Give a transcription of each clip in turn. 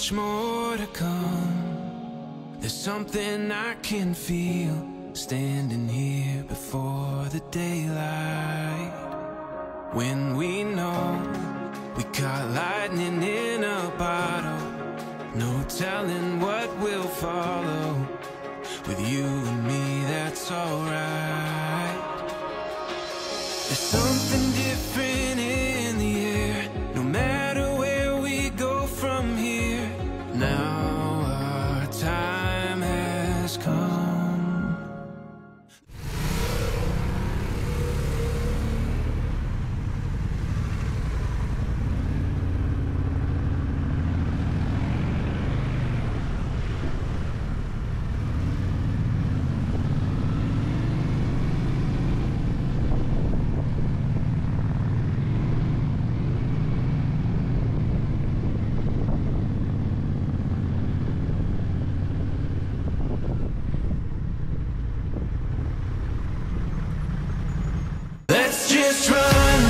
much more to come. There's something I can feel standing here before the daylight. When we know we caught lightning in a bottle, no telling what will follow. With you and me, that's alright. There's something different in the air, no matter where we go from here. Now our time has come. Let's just run.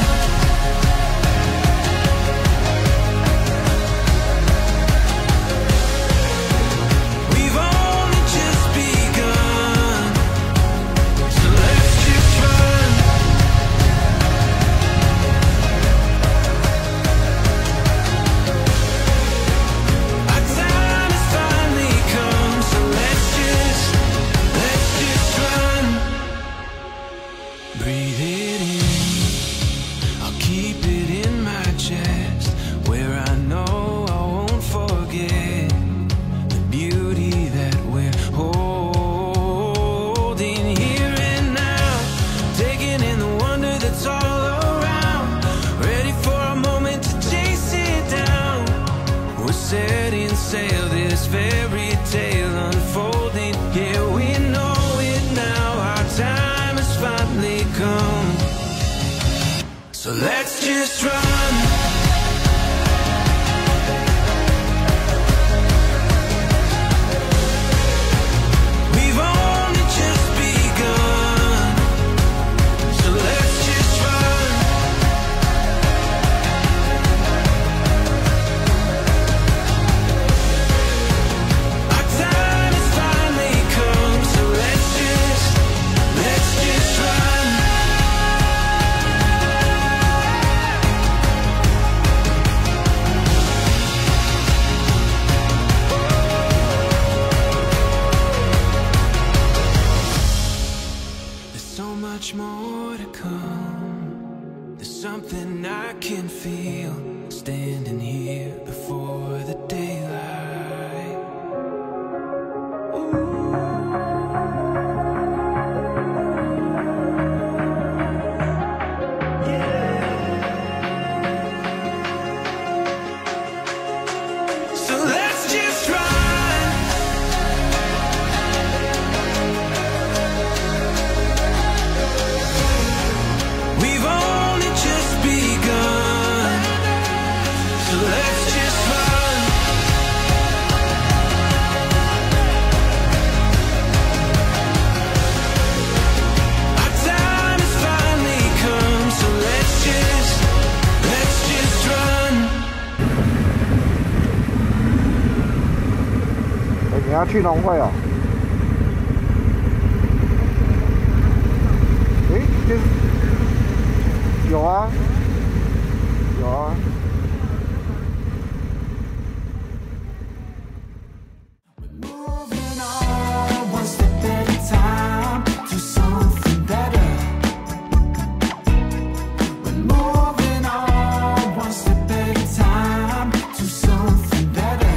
We've only just begun, so let's just run. Our time has finally come, so let's just run. Breathe it in, I'll keep it in my chest, where I know I won't forget the beauty that we're holding here and now, taking in the wonder that's all around, ready for a moment to chase it down. We're setting sail, this fairy tale unfolding, yeah, we know it now, our time has finally come. So let's just run. We've only just begun, so let's just run. Our time has finally come, so let's just run. There's so much more to come. There's something I can feel standing here before the daylight. So let's just run. We've only just begun, so let's just run. Our time has finally come, so let's just run. 你要去农会哦？这有啊，有啊。Moving on, one step at a time to something better. We're moving on, one step at a time to something better.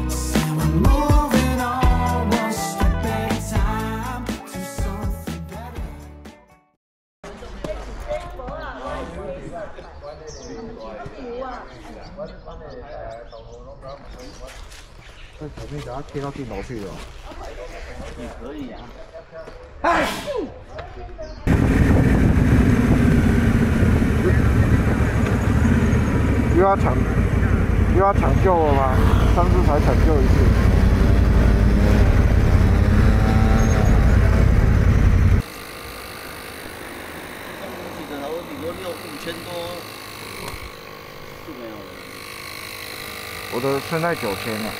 Say we're moving on, one step at a time to something better. 那前面等下贴到镜头去了。你可以啊。哎！又要抢救了吗？上次才抢救一次。记得我顶多5,000多就没有了。的剩在9000了。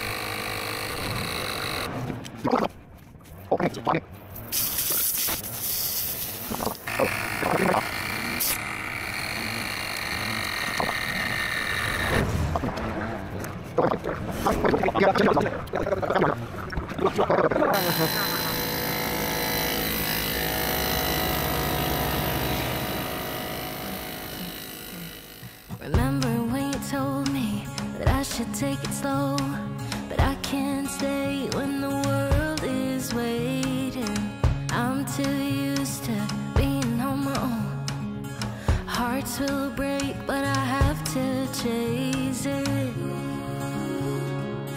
Remember when you told me that I should take it slow, but I can't stay when the world is waiting. I'm too used to being on my own. Hearts will break, but I have to chase it.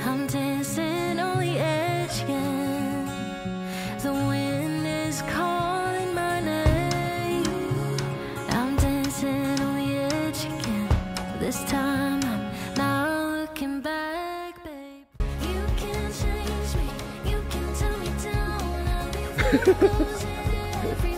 I'm dancing on the edge again. The wind is calling my name. I'm dancing on the edge again. This time I'm not looking back, babe. You can change me, you can tell me down. I'll be losing every